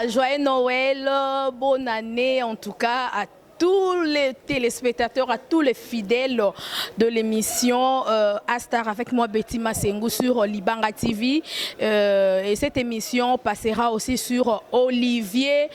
Joyeux Noël, bonne année en tout cas à tous les téléspectateurs, à tous les fidèles de l'émission Astar avec moi Betty Massengou sur Libanga TV. Et cette émission passera aussi sur Olivier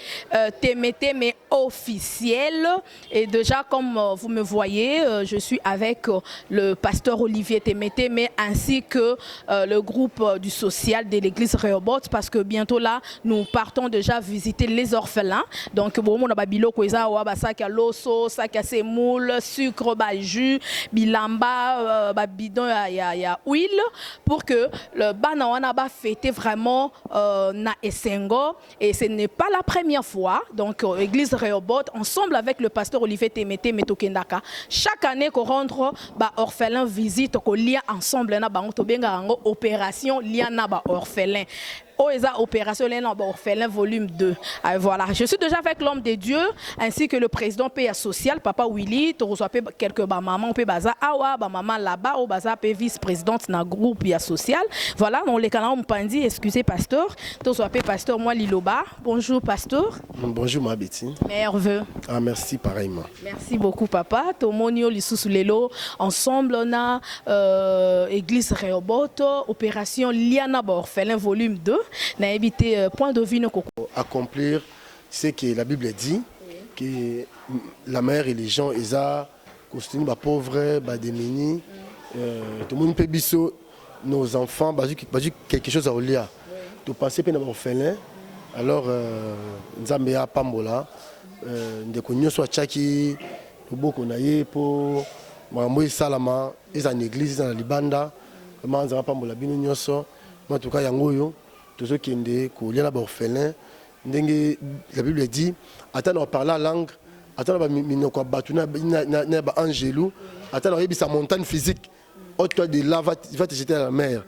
Temete, mais officiel. Et déjà, comme vous me voyez, je suis avec le pasteur Olivier Temete, mais ainsi que le groupe du social de l'église Rehoboth, parce que bientôt là, nous partons déjà visiter les orphelins. Donc, bon, on a babilo koisa wa basaka loso, sac à semoule, sucre, jus, bilamba, bidon ya huile, pour que le banawana va fêter vraiment na Essengo. Et ce n'est pas la première fois. Donc, église Rehoboth, ensemble avec le pasteur Olivier Temete Metokendaka, chaque année qu'on rentre, orphelin visite, qu'on lia ensemble, na opération lia na orphelin. Oesa Opération Orphelin volume 2. Voilà, je suis déjà avec l'homme de Dieu ainsi que le président PA social, Papa Willy, tu reçois quelques mamans, baza awa, maman là-bas, au baza vice-présidente dans le groupe PA social. Voilà, on les canaux m'pandi, excusez pasteur, tu reçois pasteur moi Liloba. Bonjour pasteur. Bonjour ma Betty. Merveilleux. Ah merci pareillement. Merci beaucoup papa. Tomonio Lissous Lelo, ensemble on a église Rehoboth, opération Liana Orphelin volume 2. N'a évité point de vue accomplir ce que la Bible dit, que la mère et les gens ils ont constitué les pauvres, les démunis, tout le monde peut biso nos enfants, quelque chose à lire. Tu penses que nous orphelins, alors nous avons pambola, nous connaissons soit chaki, nous beaucoup naïe pour moi salama, ils en église, ils en libanda, nous avons pambola bino nyoso, en tout cas yangoyo. Tous ceux qui ont des orphelins, la Bible dit, attends on parle la langue, attends on attends sa montagne physique, toi de là va te jeter à la mer.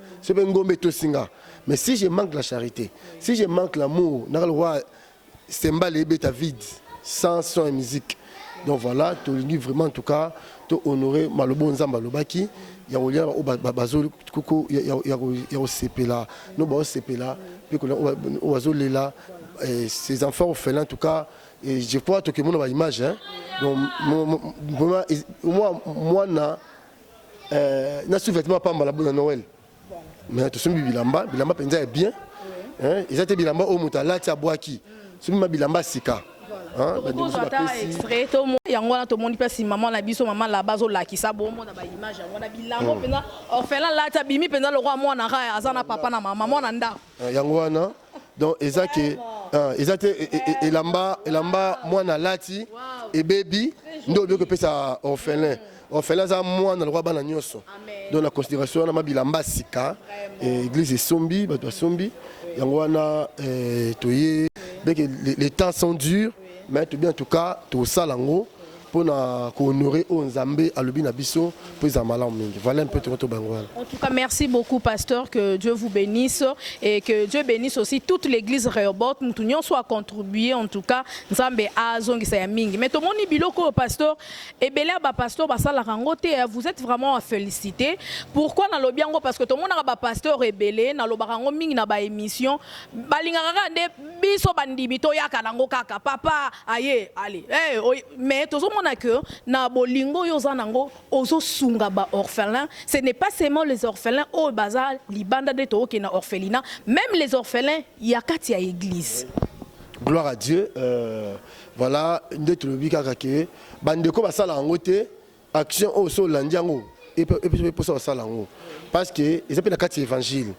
Mais si je manque la charité, si je manque l'amour, c'est ta vide, sans son et musique. Donc voilà, tu dis vraiment en tout cas, tu honorer Malobo Nzamba Lobaki. Il y a ces enfants orphelins en tout cas et je crois que mon image donc moi na sous-vêtement pas mal à Noël mais tout ce bilamba penza est bien ils étaient bilamba au mutala tia boaki ce bilamba sika extrait tout le monde peut si maman la biso maman la base la qui ça bon on a ba image on a bilango pena orphelin là ta bimi pena le roi moi na ra azana papa na maman na nda yangwana donc ezake ezate elamba moi na lati et baby ndo que pesa orphelin za moi na le roi bana nyoso donc la considération na bilamba sika église sombi bato sombi yangwana toye les temps sont durs. Mais bien en tout cas, tout ça lango pour honorer Nzambe à l'obin abisso pour voilà un peu tout bangwal. En tout cas, merci beaucoup pasteur, que Dieu vous bénisse et que Dieu bénisse aussi toute l'église Rehoboth. Nous tous soit contribué en tout cas Nzambe azongi sa mingi. Mais tout le monde biloko pasteur et belia ba pasteur ba sala rangote vous êtes vraiment à féliciter. Pourquoi na lobiango parce que tout le monde a ba pasteur rebelle na lobarango mingi na ba émission balinga ngande biso bandimi to yaka nango kaka papa aye allez mais tout on a que na bolingo yozanango ozo sunga ba orphelin. Ce n'est pas seulement les orphelins au bazar libanda de to qui na orphelinat, même les orphelins il y a quatre ya église. Gloire à Dieu. Voilà ndetro bika ke bandeko basala ngote action au sol landiango et puis pour ça sala ngo parce que ils appellent la quatre évangile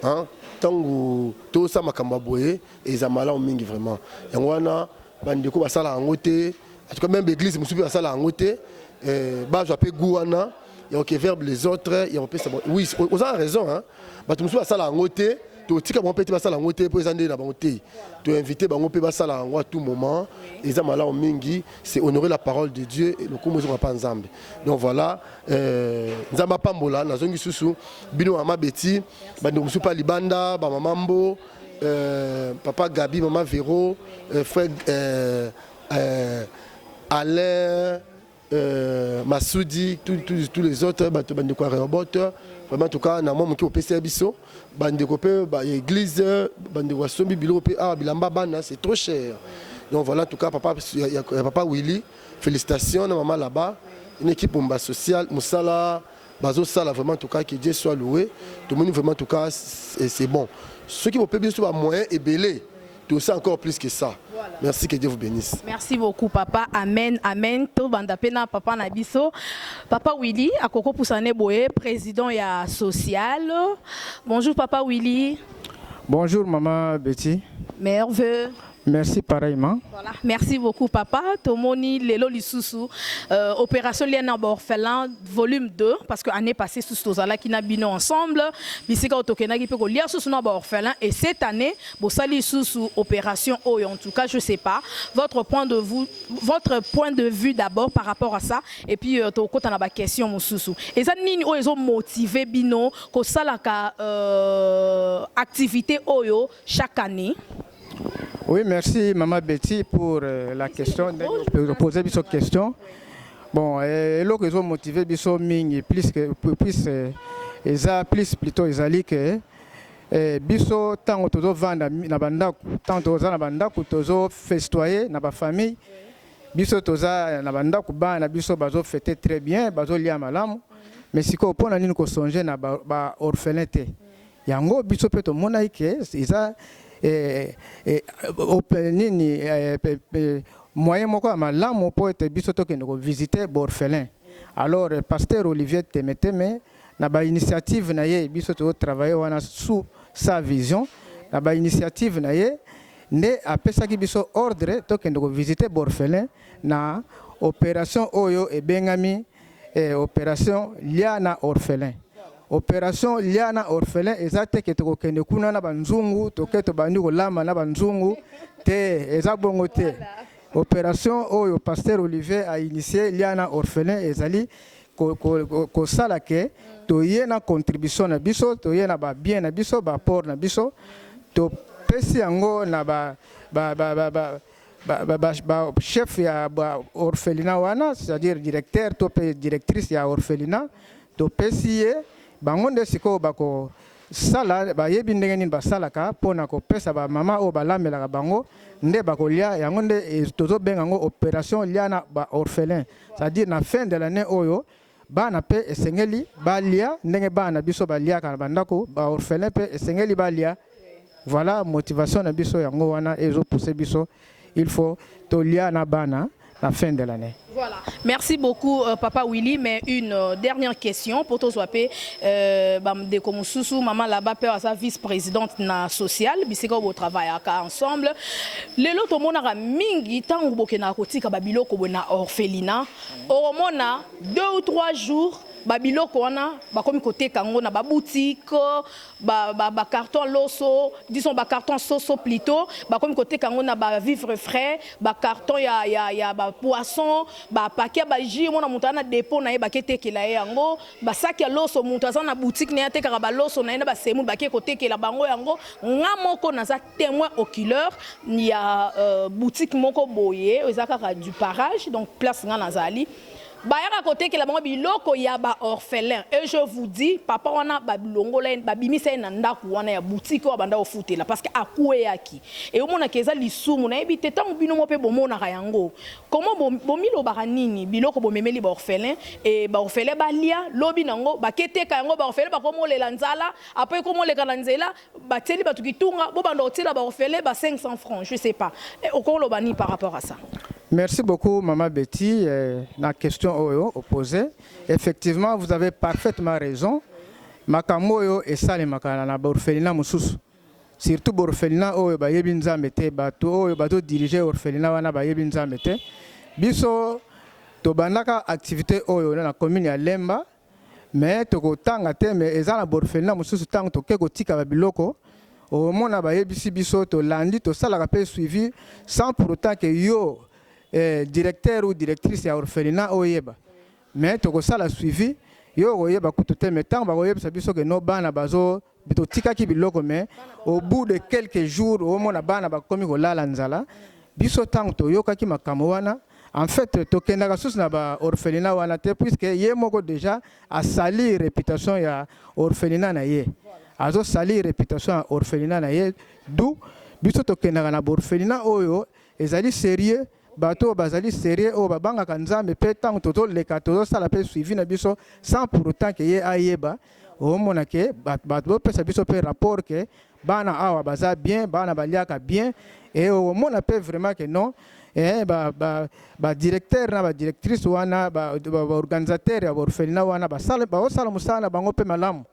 hein tangu to sa makamba boye et zamala o mingi vraiment yangwana bandeko basala ngote. En tout cas, même l'église, je suis à la côté. Je suis gouana. Il y a qui verbe les autres. Oui, vous avez raison. Je suis à la côté. Tu as invité à la côté pour les années là-bas. Tu as invité à la à tout moment. Et ça m'a mingi, c'est honorer la parole de Dieu et le coup nous pas ensemble. Donc voilà, Nzamba Pambola, na zongi susu, bino ama Betty, bando musupa libanda, ba mamambo, papa Gabi, maman Véro, frère Alain, Massoudi, tous les autres, Rehoboth, vraiment en tout cas na moi moki opesa biso bande kopé ba église bande wasombi bilo pe ah bilamba bana c'est trop cher. Donc voilà en tout cas papa papa Willy, félicitations na maman là-bas, une équipe bomba sociale musala bazo sala vraiment en tout cas que Dieu soit loué. Tout le monde vraiment en tout cas c'est bon. Ceux qui vont payer sur moyen et belé, tout ça encore plus que ça. Voilà. Merci, que Dieu vous bénisse. Merci beaucoup papa. Amen, amen. To bandapena papa nabiso. Papa Willy, akoko Poussane Boye, président ya social. Bonjour papa Willy. Bonjour maman Betty. Merveilleux. Merci pareillement. Voilà. Merci beaucoup papa. Tomoni Lelo Lisusu, opération Liana Orphelin volume 2 parce que l'année passée sous Tozala qui n'a bino ensemble, bisika otokena qui peut ko lire sous orphelin et cette année bosali sous opération Oyo en tout cas je sais pas votre point de vue d'abord par rapport à ça et puis to kota na ba question mususu. Eza nini o ezo motiver bino ko salaka activité Oyo chaque année. Oui, merci Maman Betty pour la question. De poser cette question. Bon, l'eau que ont motivé biso mingi plus plutôt ezali que biso tant tozo vanda na bandaku tant toza na bandaku tozo festoyer na ba famille biso toza na bandaku bana biso bazo fêter très bien bazo lia malamu mais siko pona nini ko songer na ba orphelin te yango biso pe to mona ike eza moyen moko ya malamu po ete biso tokende ko visiter orphelin. Alors pasteur Olivier Temeteme na ba initiative na ye biso to travailler wana sous sa vision na ba initiative na ye ne apesaki biso ordre tokende ko visiter orphelin na opération oyo ebengami opération Liana Orphelin. Opération Liana Orphelin ezate ke to kende kuna na banzungu to ke to bandi ko lama na banzungu te ezabongo te. Opération oyo pasteur Olivier a initié Liana Orphelin ezali ko sala ke to yena contribution na biso to yena ba bien na biso ba port na biso to pesi yango na ba chef ya orphelinat wana c'est-à-dire directeur to pe directrice ya orphelinat to pesi bangonde siko bako sala ba yebi ndenge nini basalaka pona ko pesa ba mama o balamelaka bango nde bakolia yango nde tozo benga ngo opération Liana ba orphelin c'est-à-dire na fin de l'année oyo bana pe esengeli balia ndenge bana biso balia kana bandako ba orphelin pe esengeli balia. Voilà motivation na biso yango wana ezo pousser biso il faut to Liana bana la fin de l'année. Voilà. Merci beaucoup papa Willy, mais une dernière question pour toi swapé de comme Soussou maman là-bas père sa vice-présidente na sociale bisika au travail ensemble. Lelo to mona mingi tango bokena kotika babilo ko na orphelinat. Au mona 2 ou 3 jours babiloko wana bakomi côté kango na ba boutique ba carton loso disons ba carton soso plutôt bakomi côté kango na ba vivre frais ba carton ya ba poisson ba paquet ba jus mona mutana dépôt na ye ba ketekela yango ba sac ya loso mutaza na boutique na te ka ba loso na ba semu ba ke côté kela bango yango ngamoko na za témoin oculaire ni ya boutique moko boye ezaka du parage donc place nga nazali Bayaka côté que la bango biloko ya ba orphelin et je vous dis papa wana ba bilongo la ba bimisa na ndaku wana ya boutique wa banda ofutela parce que akuwe yaki et au mona keza lisumu na ebite tango bino mo pe bomona yango comment bomilo ba nini biloko bomemeli ba orphelin et ba orphelin ba lia lobi nango ba keteka yango ba orphelin ba komolela nzala après komoleka na nzela ba teli ba tukitunga bo banda otela ba orphelin ba 500 francs je sais pas et okolo bani par rapport à ça. Merci beaucoup, Maman Betty. La question opposée. Effectivement, vous avez parfaitement raison. Makamoyo et ça les makana na orphelinat mususu. Surtout orphelinat oyo ba yebinza mete bato oyo bato diriger orphelinat wana ba yebinza mete. Biso to bandaka activité oyo na commune ya Lemba mais to ko tanga te mais eza na orphelinat mususu tanga to ke ko tika ba biloko. Au mona ba yebisi biso to landi to sala ka pe suivi sans pour autant que yo directeur ou directrice ya orphelinat oyeba mais to ko sala suivi yo oyeba kutote mais tant ba oyeba biso que no bana bazo bito tikaki biloko mais au bout de quelques jours au mona bana ba komi ko lala nzala biso tant to yokaki makambo wana En fait, tokendaka sous na ba orphelinat wana te puisque ye moko déjà a sali réputation ya orphelinat na ye. Azo sali réputation ya orphelinat na ye. D'où biso tokendaka na orphelinat oyo ezali sérieux. Bato bazali sérieux o babanga kanzambe pe tant toto leka toto sala pe suivi na biso sans pour autant que ye ayeba o mona ke bato pesa biso pe rapport que bana awa baza bien bana baliaka bien et o mona pe vraiment que non ba directeur na ba directrice wana ba organisateur ya orphelinat wana ba sala musala bango pe malamu.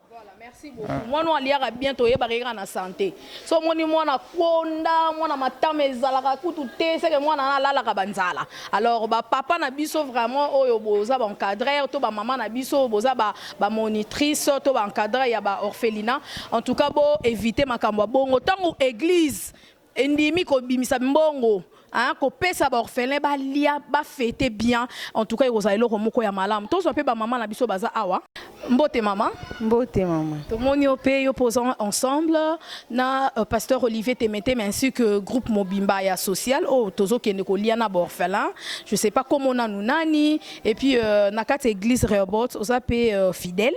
Merci beaucoup. Moi, nous allons bientôt y aller en santé. So moi na konda, moi na matame zalaka kutu te, c'est que moi na la kabanzala. Alors ba papa na biso vraiment oyo boza ba encadrer, to ba maman na biso boza ba monitrice, to ba encadrer ya ba orphelinat. En tout cas bo éviter makambo bongo tango église endimi ko bimisa mbongo. Hein, ko pesa ba orphelin ba lia ba fêter bien. En tout cas ils ozali loko moko ya malamu. To so pe ba maman na biso baza awa. Mbote maman. Mbote maman. Tout le monde est opposant ensemble. Na pasteur Olivier Temete ainsi que groupe Mobimba ya social oh tozo keneko liana ba orphelin. Je sais pas comment on a nous nani et puis na kat église Rehoboth oza pe fidèle.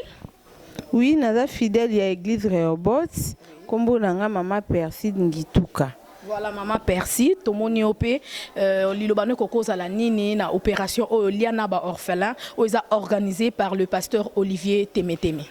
Oui, naza fidèle ya église Rehoboth. Kombo nanga mama Perside Ngituka. Voilà maman Percy, tomoni opé lilobano kokoza la nini na opération liana ba orphelin organisée par le pasteur Olivier Temeteme.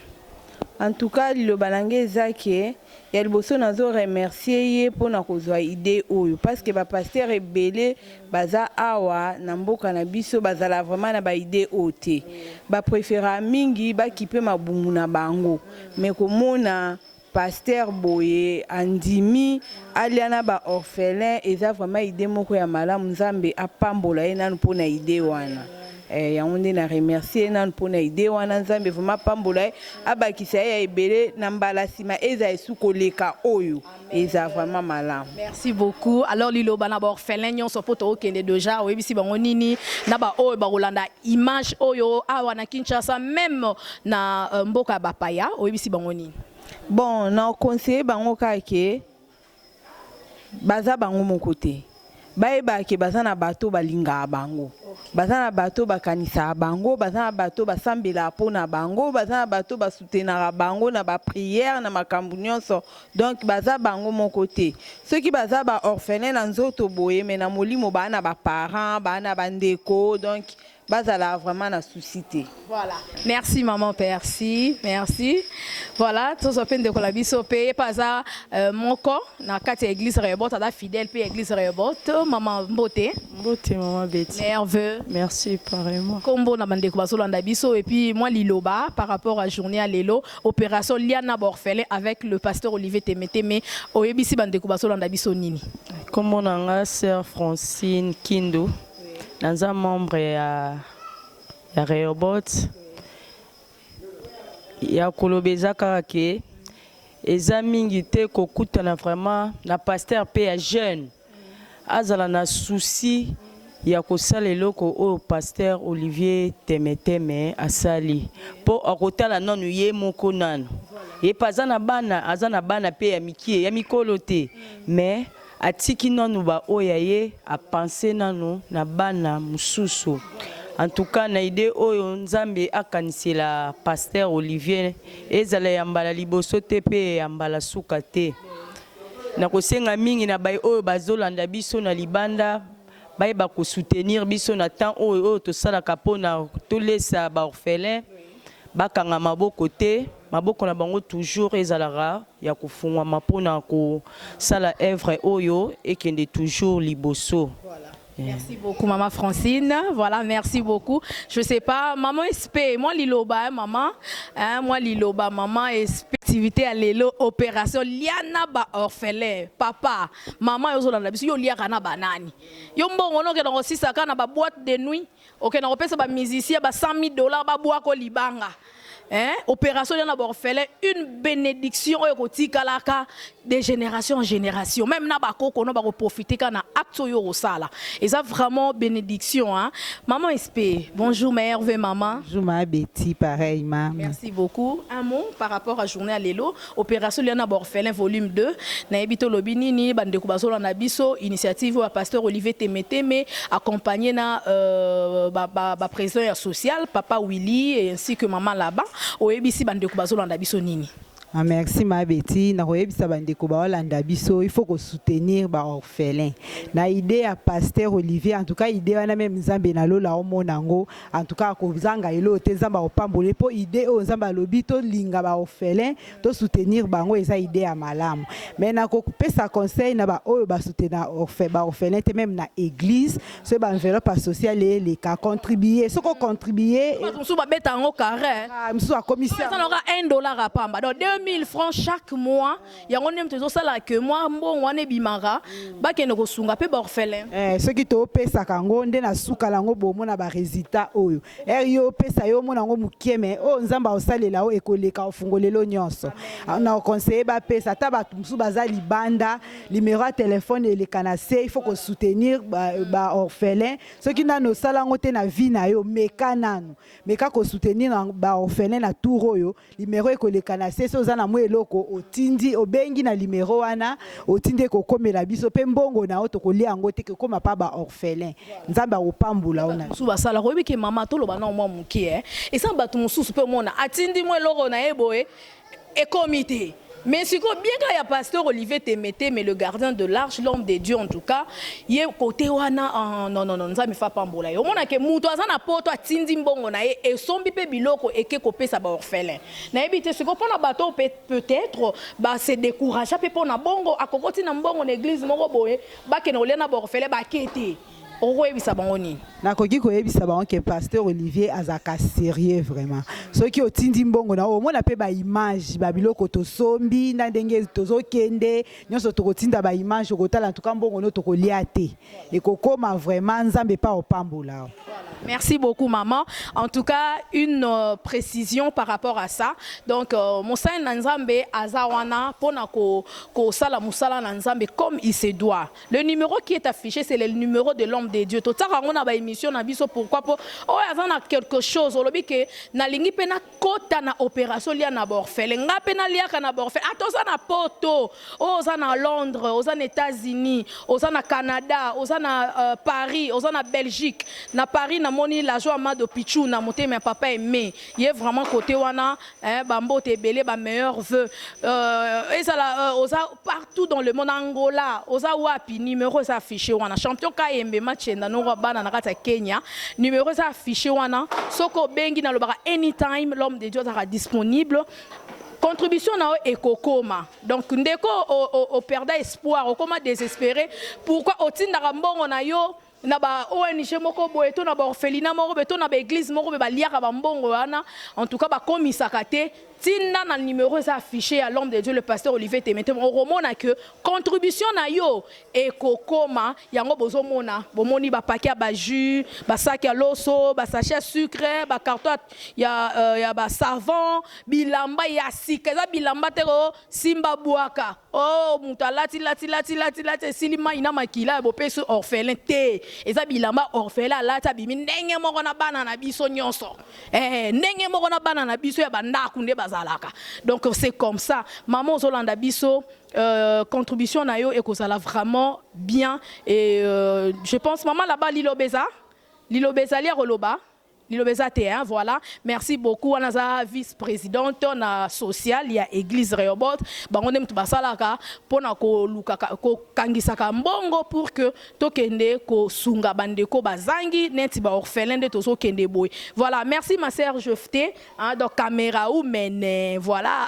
En tout cas lilobanange zake ya liboso nazo remercier ye pona kozwa idée oyo parce que ba pasteur ebele baza awa na mboka na biso bazala vraiment na ba idée ote. Ba préféra mingi ba kipe mabumu na bango mais komona pasteur boye andimi aliana ba orphelin eza vraiment idée moko ya malamu nzambe apambola ye nanu pona idée wana yango nde na remercier nanu pona idée wana nzambe vraiment pambola ye abakisa ye ya ebele na mbala nsima eza esuko leka oyo eza vraiment malamu. Merci beaucoup. Alors liloba na ba orphelin nyonso poto okende déjà oyebisi bango nini na ba oyo ba rolanda image oyo awa na Kinshasa même na mboka bapaya oyebisi bango nini. Bon, na conseiller bango kake baza bango mon côté. Baeba ke baza na bato balinga bango. Baza na bato bakanisa bango, baza na bato basambela pona bango, baza na bato basoutenara bango na ba prière na makambu nyonso. Donc baza bango mon côté. Ceux qui baza ba orphelin na nzoto boye mais na molimo ba na ba parents, ba na bandeko donc bazala vraiment na suscité. Voilà. Merci maman Percy, merci. Voilà, tous open de kolabiso pe paza moko na kati église Rehoboth ada fidèle pe église Rehoboth maman Mbote. Mbote maman Betty. Nerveux. Merci pareillement. Kombo na bande ko bazolanda biso et puis moi liloba par rapport à journée à lelo opération liana orphelin avec le pasteur Olivier Temete mais oyebisi bande ko bazolanda biso nini. Kombo nanga sœur Francine Kindo. Dans un membre ya Rehoboth ya kolobeza kake eza mingi te kokutana vraiment na pasteur pe ya jeune azala na souci ya kosala eloko o pasteur Olivier Temeteme asali po akotala nanu ye moko nanu ye pazana bana azana bana pe ya mikie ya mikolo te mais atiki nanu ba oya ye a penser nanu na bana mususu. En tout cas na idée oyo nzambe akanisela pasteur Olivier ezala yambala liboso te pe yambala suka te. Na kosenga mingi na bay oyo bazolanda biso na libanda bay ba ko soutenir biso na temps oyo to sala kapona to lesa ba orphelin bakanga maboko te. Maboko na bango toujours ezalara ya kufungwa mapona ko sala œuvre oyo ekende toujours liboso. Voilà. Merci beaucoup maman Francine. Voilà, merci beaucoup. Je sais pas maman SP, moi liloba maman, hein, moi liloba maman activité à l'élo opération liana ba orphelin papa maman yo zolanda biso yo liaka na banani. Yo mbongo no ke na osisa kana ba boîte de nuit, OK na opesa ba musicien ba $100,000 ba boa ko libanga. Hein? Opération liana ba orphelin une bénédiction oyo kotika laka de génération en génération. Même na bakoko on va profiter quand na acte yo sala. Et ça vraiment bénédiction hein. Maman SP, bonjour ma Hervé maman. Bonjour ma Betty, pareillement. Merci beaucoup. Un mot par rapport à journée à l'élo, opération Liana Borfelin volume 2. Na ebito lobinini bande ko bazolo na biso initiative à pasteur Olivier Temeteme accompagné na président social papa Willy et ainsi que maman là-bas. O ebisi bande ko bazolo na biso nini. Ah, merci ma Betty. Na koyebisa bandeko ba Holanda biso, il faut qu'on soutenir ba orphelin. Na idée à pasteur Olivier, en tout cas idée wana même Nzambe na lola omonango, en tout cas ko zanga elo te Nzamba opambole po idée o Nzamba lobi to linga ba orphelin, to soutenir bango eza idée à malamu. Mais na ko pesa conseil na ba oyo ba soutenir orphelin te même na église, ce ba enveloppe sociale les cas contribuer, ce qu'on contribuer. Musu ba beta ngo carré. Musu a commission. Ça aura $1 à pamba. Donc 2000 francs chaque mois. Il y a un homme qui ça que moi bon wane bimara ba kene ko sunga pe ba orphelin. Ce qui to pesa kango nde na suka lango bomo na ba résultat oyo. Yo pesa yo mona ngo mukieme o Nzamba osalela o ekoleka ofungolelo nyonso. Na conseiller ba pesa ta ba musu baza libanda, numéro de téléphone et les canacé, il faut qu'on soutenir ba orphelin. Ce qui na no sala ngo te na vie na yo meka nanu. Meka ko soutenir ba orphelin na tour yo, numéro ekoleka na se na mwe loko otindi obengi na numéro wana otinde ko komela biso pe mbongo na oto ko lia ngo te ko koma pa ba orphelin Nzamba opambula ona musu basala ko biki mama to loba na mwa muki et ça batu mususu pe mona atindi mwe loko na eboe et comité. Mais si bien qu'il y a pasteur Olivier Temete, mais le gardien de l'arche, l'homme de Dieu en tout cas, il est côté wana non ça me fait pas mbola. Au moins que muto azana poto atindi mbongo na et sombi pe biloko et que kopé ça ba orphelin. Na ebité ce qu'on a bateau peut-être ba se décourager pe pona bongo akokoti na mbongo na église moko boye ba ke na olena ba orphelin ba kete. Nakoki koyebisa bango que pasteur Olivier azaka sérieux vraiment. Ceux qui otindi mbongo na o mona pe ba image ba biloko to sombi na ndenge tozo kende nyonso to kotinda ba image kotala en tout cas mbongo no to kolia te. Et kokoma vraiment Nzambe pa opambola. Merci beaucoup maman. En tout cas une précision par rapport à ça. Donc Moussa Nzambe azawana pona ko sala musala Nzambe comme il se doit. Le numéro qui est affiché c'est le numéro de l'homme de Dieu. Tout ça on a ba émission na biso pourquoi pour oh azana quelque chose olobi ke na lingi pe na kota na opération lia na borfele nga pe na lia kana borfele atoza na poto oza na Londres oza na États-Unis oza na Canada oza na Paris oza na Belgique na Paris na moni la joie Amado Pichou na monté mais papa aimé il est vraiment côté wana bambo te belé ba meilleur vœu ezala oza partout dans le monde Angola oza wapi numéro ça affiché wana champion Kayembe match na no bana na kata Kenya numéro ça affiché wana soko bengi na lobaka anytime l'homme de Dieu sera disponible. Contribution na ekokoma donc ndeko o perdre espoir o koma désespéré pourquoi otindaka mbongo na yo na ba ONG moko boye to na ba orphelinat moko beto na ba église moko be ba liaka ba mbongo wana en tout cas ba komisaka te tinda na numéro ça affiché à l'homme de Dieu le pasteur Olivier Temete on remona que contribution na yo ekokoma yango bozomona bomoni ba paquet ba jus ba sac à loso ba sachet sucre ba carton ya ba savon bilamba ya sika bilamba tero simba buaka oh mutalati lati silima ina makila bo peso orphelin te eza bilamba orphelin lata bimi ndenge moko na bana na biso nyonso ndenge moko na bana na biso ya banda kunde bazalaka donc c'est comme ça maman Zolanda biso contribution na yo et que ça l'a vraiment bien et je pense maman là-bas Lilo Beza lia roloba Lilo Beza T1 voilà merci beaucoup on a vice-présidente na social il y a église Rehoboth bango ndem tubasalaka pona ko luka ko kangisaka mbongo pour que tokende ko sunga bandeko bazangi neti ba orphelin de tozo kende boy voilà merci ma sœur Jefté hein donc caméra ou mene voilà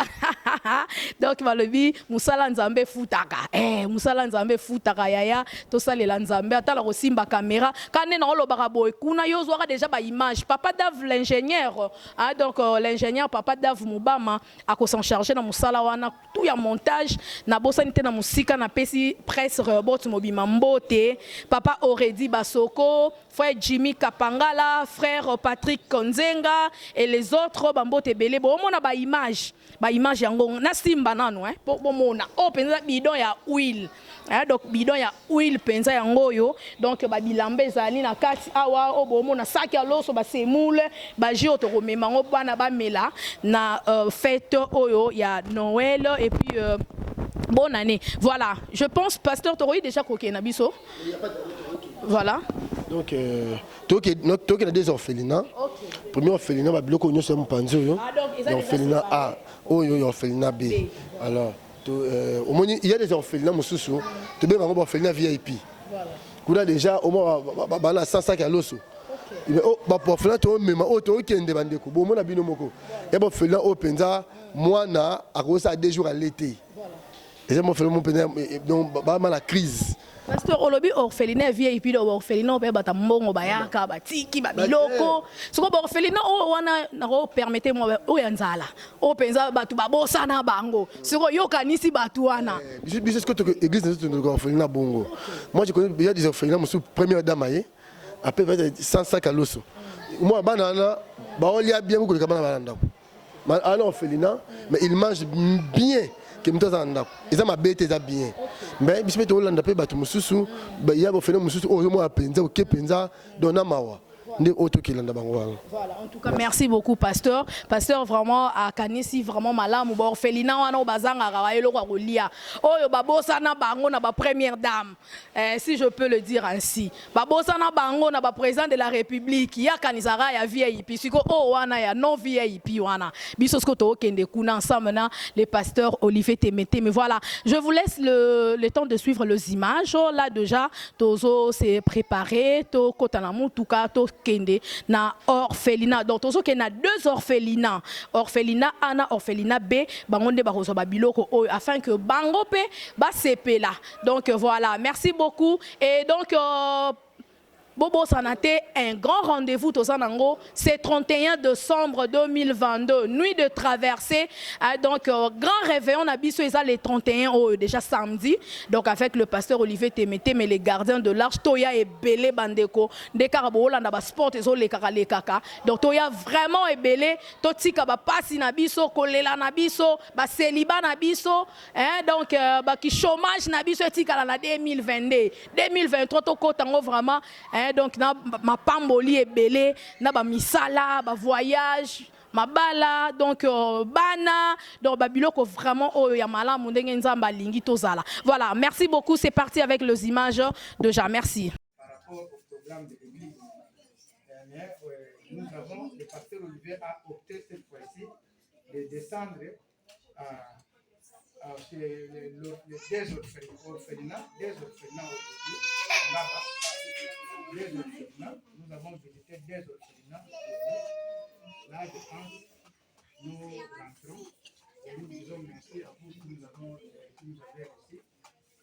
donc balobi musala nzambe futaka musala nzambe futaka yaya to salela nzambe atala ko simba caméra kane na olobaka boy kuna yo zwaka déjà ba image Papa Dave l'ingénieur, hein, donc l'ingénieur Papa Dave Moubama a s'en charger dans musala wana tout ya montage na bosanité na musika na pesi presse robot mobima mbote Papa Oredi Basoko, frère Jimmy Kapangala, frère Patrick Konzenga et les autres bambote belé bon mona ba image yango na simba nanu hein pour mona o penza bidon ya huile hein, donc bidon ya huile penza yango yo donc ba bilambe zali na kati awa o bo mona saki aloso ba semoule ba jio to remema ngo bana ba mela na fête oyo ya Noël et puis bonne année. Voilà, je pense pasteur Toroyi déjà croqué na biso. Voilà. Donc toi qui a des orphelinats. Premier orphelinat ba biloko nyo so mpanzo yo. Orphelinat A, oyo orphelinat B. Alors au moins il y a des orphelinats mususu, to be bango orphelinat VIP. Voilà. Kuna déjà au moins ba na 100 kaloso. Mais oh ba orphelinat to mema o to kende bandeko. Bo mona bino moko. Et ba orphelinat o penza mwana akosa 2 jours à l'été. Et ça m'a fait mon pénal donc la crise. Pasteur Olobi orphelinat VIP do orphelinat pe bata mbongo bayaka batiki babiloko. Soko orphelinat o wana na permettez-moi o yanzala. O penza batu babosa na bango. Soko yokanisi batu wana. Biso ce que église de orphelinat bongo. Moi je connais déjà des orphelinats mon première dame après 100 kaloso. Moi banana ba olia bien ko ka bana balanda. Mais alors orphelinat mais il mange bien. Ils ont bête bien. Mais si tu as un peu de mususu, il y a un peu de mususu, il y a un peu de mawa. Voilà, en tout cas, merci beaucoup, pasteur. Pasteur, vraiment, à Kanisi, vraiment malade. Ou orphelinat, on a bazang à Rawaïlo, Rolia. Oh, babosa na bango na ba première dame. Si je peux le dire ainsi. Babosa na bango na ba président de la République. Ya Kanisara ya VIP. Siko oh wana ya non VIP wana. Bisosko to kende kuna ensemble na le pasteur Olivier Temete. Mais voilà, je vous laisse le temps de suivre les images. Oh, là déjà, Tozo s'est préparé. To kotanamu tuka to kende na orphelinat. Donc tozo ke na 2 orphelinats. Orphelinat A na orphelinat B, bangonde ba rozo ba biloko afin que bango pe ba sepe là. Donc voilà, merci beaucoup et donc Bobo Sanate, un grand rendez-vous Tozanango, c'est 31 décembre 2022, nuit de traversée. Donc, grand réveillon, on a bis les 31, déjà samedi. Donc, avec le pasteur Olivier Temete, mais les gardiens de l'arche, Toya et Belé Bandeko, des Karabola, n'a pas sport, les kaka. Donc, Toya vraiment est belé, Totika ba passi nabiso, Kolela nabiso, ba célibat nabiso, donc, ba qui chômage nabiso, tika la 2022, 2023, Toko tango vraiment, donc na ma pamboli ebele na ba misala ba voyage ma bala donc bana donc babiloko vraiment oyo ya malamu ndenge nzamba lingi tozala. Voilà, merci beaucoup, c'est parti avec les images de Jean. Merci. Par rapport au programme de l'église, nous avons, le pasteur Olivier a opté cette fois-ci de descendre chez les orphelinats aujourd'hui, là-bas. Des orphelinats. Nous avons visité des orphelinats. Là, je pense, nous rentrons et nous disons merci à vous qui nous avez aussi.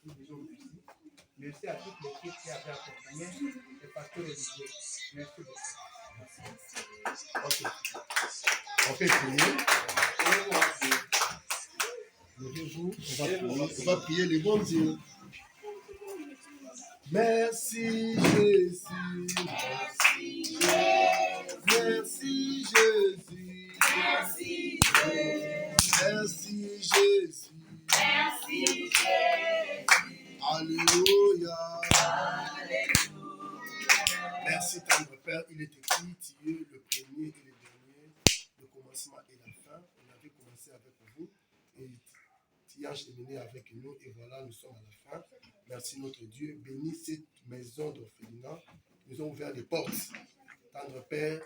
Nous disons merci. Merci à toute l'équipe qui avait accompagné le pasteur Olivier. Merci beaucoup. Ok. On fait prier. On va prier les bons dieux. Merci Jésus, merci Jésus, merci Jésus, merci Jésus, alléluia, merci tendre Père, il est écrit, tu es le premier et le dernier, le commencement et la fin, on avait commencé avec vous et tu as cheminé avec nous et voilà nous sommes à la fin. Merci notre Dieu, bénis cette maison d'orphelinat. Nous avons ouvert les portes. Tendre Père,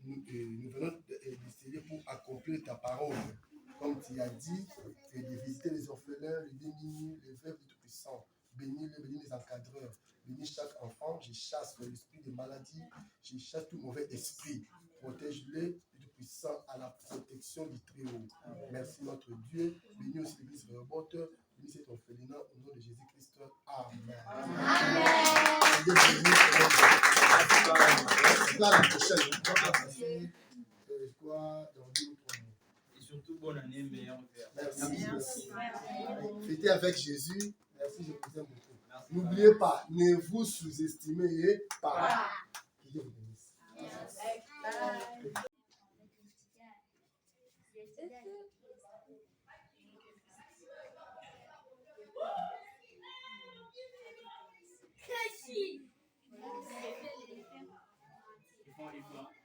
nous venons d'essayer pour accomplir ta parole. Comme tu as dit, et de visiter les orphelins, les démunis, les veuves du Tout-Puissant. Bénis-les, bénis les encadreurs. Bénis chaque enfant. Je chasse l'esprit de maladie. Je chasse tout mauvais esprit. Protège-les du Tout-Puissant à la protection du Très-Haut. Merci notre Dieu. Bénis aussi l'église Rehoboth. Bénis cet orphelinat au nom de Jésus-Christ. Amen. Amen. Là, la prochaine, on va passer, quoi, dans 2 ou 3 mois. Et surtout, bonne année, meilleur père. Merci. Fêtez avec Jésus. Merci, je vous aime beaucoup. N'oubliez pas, ne vous sous-estimez pas. Que Dieu vous bénisse.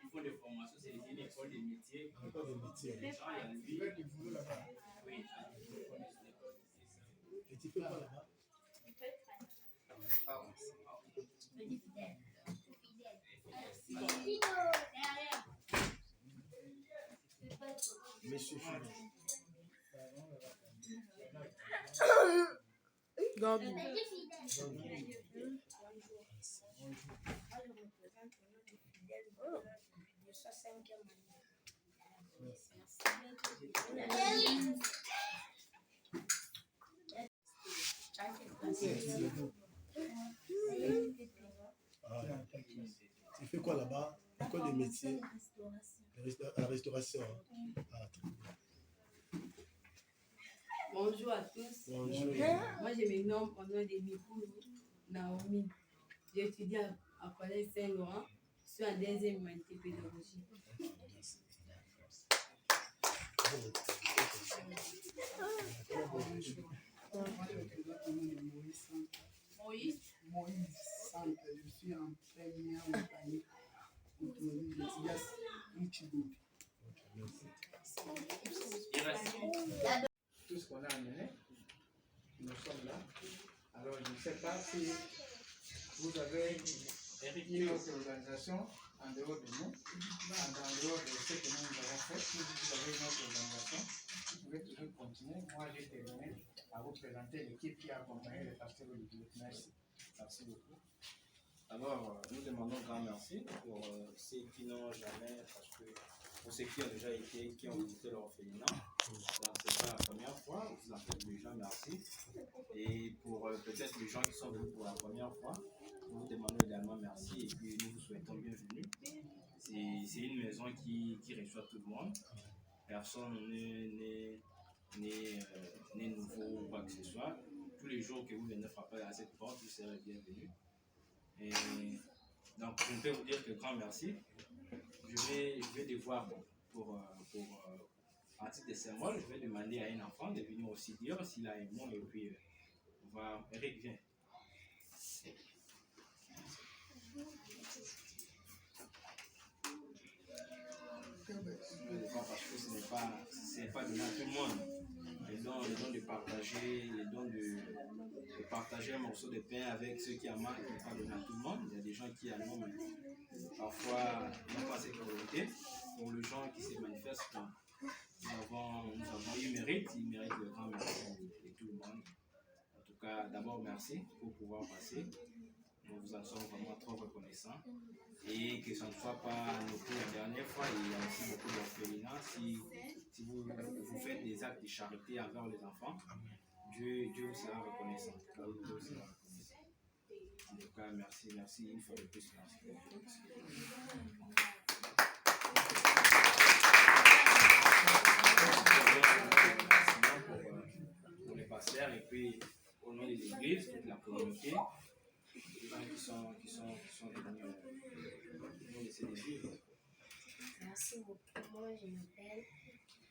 Ils font des formations, c'est une école de métier. École de métier. Les gens, il y a lui. Oui. Et tu fais quoi là-bas? Monsieur Gabi. Tu fais quoi là-bas? École de métier. La restauration. Ah, très bien. Bonjour à tous. Bonjour. Moi, je me nomme au nom de Mikou Naomi. J'étudie à Collège Saint-Laurent. Je suis en 2e humanité pédagogique. Moïse Sante, je suis en première année autonomie de Tigas Ichibuki. Tout ce qu'on a amené, nous sommes là. Alors, je ne sais pas si vous avez une autre organisation en dehors de nous, en dehors de ce que nous avons fait. Si vous avez une autre organisation, vous pouvez toujours continuer. Moi, j'ai terminé à vous présenter l'équipe qui a accompagné le pasteur Olivier. Merci. Merci beaucoup. Alors, nous demandons un grand merci pour ceux qui n'ont jamais, parce que pour ceux qui ont déjà été, qui ont visité l'orphelinat. Donc, c'est pas la première fois, vous en faites déjà merci. Et pour peut-être les gens qui sont venus pour la première fois, nous vous demandons également merci et puis nous vous souhaitons bienvenue. C'est une maison qui reçoit tout le monde. Personne n'est nouveau ou quoi que ce soit. Tous les jours que vous venez frapper à cette porte, vous serez bienvenus. Et donc, je ne peux vous dire que grand merci. Je vais devoir, à titre de symbole, je vais demander à un enfant de venir aussi dire s'il a un mot et puis on va. Eric, viens. Parce que ce n'est pas donné à tout le monde. Les dons de partager, les dons de partager un morceau de pain avec ceux qui en manquent, ce n'est pas donné à tout le monde. Il y a des gens qui en ont, mais parfois n'ont pas cette priorité. Pour les gens qui se manifestent, nous avons eu mérite, ils méritent le grand merci de tout le monde. En tout cas, d'abord merci pour pouvoir passer. Nous vous en sommes vraiment trop reconnaissants. Et que ce ne soit pas noté la dernière fois, il y a aussi beaucoup d'orphelinats. Si vous faites des actes de charité envers les enfants, Dieu vous sera reconnaissant. Dieu vous sera reconnaissant. En tout cas, merci une fois de plus. Merci. Pour les pasteurs et puis au nom de l'église, toute la communauté, les gens qui sont venus nous laisser des vivre. Merci beaucoup. Moi, je m'appelle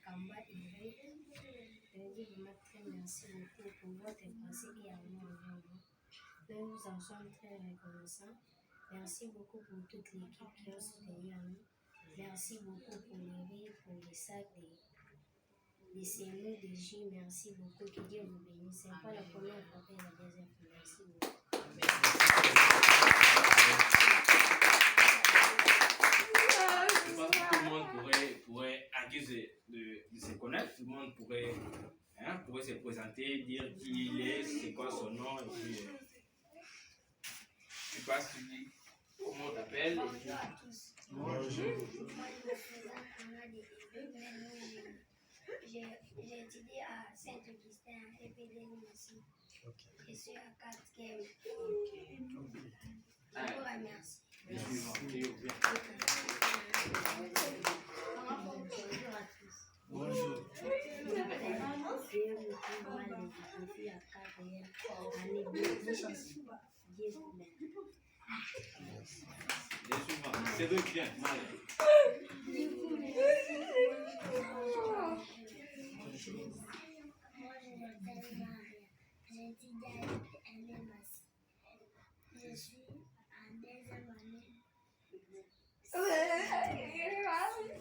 Kamba Ibré. Je veux dire vraiment très merci beaucoup pour votre pensée qui est amenée envers nous. Nous vous en sommes très reconnaissants. Merci beaucoup pour toute l'équipe qui a soutenu à nous. Merci beaucoup pour les riz, pour les sacs, des sémoux, des jus. Merci beaucoup. Que Dieu vous bénisse. Ce n'est pas la première fois et la deuxième fois. Merci beaucoup. Je pense que tout le monde pourrait accuser de se connaître, tout le monde pourrait se présenter, dire qui il est, c'est quoi son nom, et puis tu passes, tu dis comment on t'appelle. Bonjour. J'ai étudié à Saint-Augustin, à Épidémie aussi. Je suis à 4e. Je vous remercie. Bonjour. C'est deux bien. Je suis en deuxième année.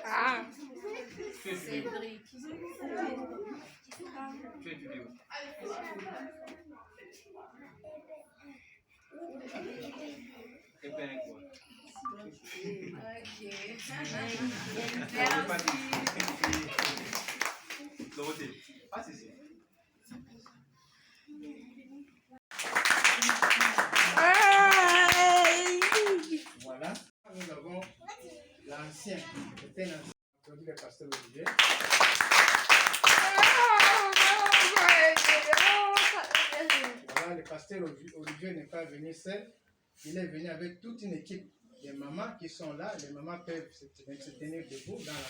Ah, Cédric. Tu es vidéo. Et ben quoi? Ok. Merci. Pas ici. Voilà, nous avons l'ancien, c'était l'ancien, le pasteur Olivier. Voilà, le pasteur Olivier n'est pas venu seul, il est venu avec toute une équipe. Les mamans qui sont là, les mamans peuvent se tenir debout dans la